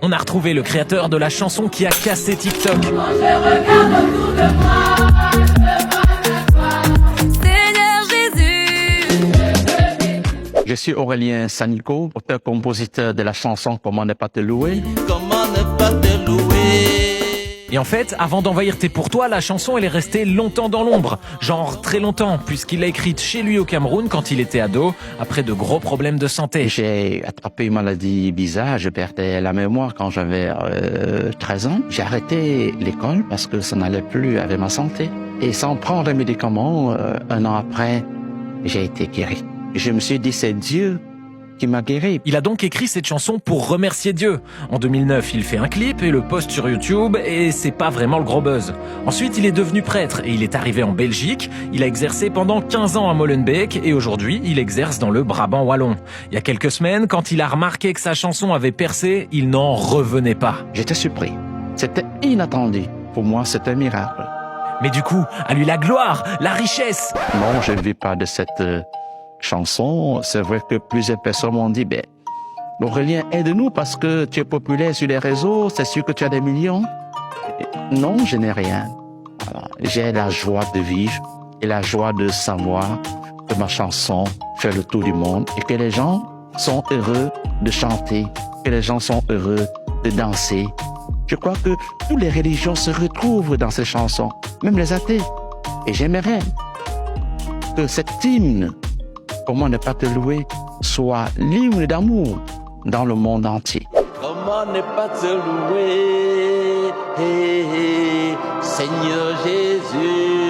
On a retrouvé le créateur de la chanson qui a cassé TikTok. Quand je regarde autour de moi, je me Seigneur Jésus. Je suis Aurélien Sanico, auteur-compositeur de la chanson Comment ne pas te louer. Comment ne pas te louer? Et en fait, avant d'envahir tes pour toi, la chanson elle est restée longtemps dans l'ombre. Genre très longtemps, puisqu'il l'a écrite chez lui au Cameroun quand il était ado, après de gros problèmes de santé. J'ai attrapé une maladie bizarre, je perdais la mémoire quand j'avais 13 ans. J'ai arrêté l'école parce que ça n'allait plus avec ma santé. Et sans prendre les médicaments, un an après, j'ai été guéri. Je me suis dit, c'est Dieu qui m'a guéri. Il a donc écrit cette chanson pour remercier Dieu. En 2009, il fait un clip et le poste sur YouTube et c'est pas vraiment le gros buzz. Ensuite, il est devenu prêtre et il est arrivé en Belgique. Il a exercé pendant 15 ans à Molenbeek et aujourd'hui, il exerce dans le Brabant wallon. Il y a quelques semaines, quand il a remarqué que sa chanson avait percé, il n'en revenait pas. J'étais surpris. C'était inattendu. Pour moi, c'est un miracle. Mais du coup, à lui la gloire, la richesse. Non, je ne vis pas de cette chanson. C'est vrai que plusieurs personnes m'ont dit, Aurélien, aide-nous parce que tu es populaire sur les réseaux, c'est sûr que tu as des millions. Et non, je n'ai rien. Voilà. J'ai la joie de vivre et la joie de savoir que ma chanson fait le tour du monde et que les gens sont heureux de chanter, que les gens sont heureux de danser. Je crois que toutes les religions se retrouvent dans ces chansons, même les athées. Et j'aimerais que cet hymne, Comment ne pas te louer, soit l'hymne d'amour dans le monde entier. Comment ne pas te louer, Seigneur Jésus?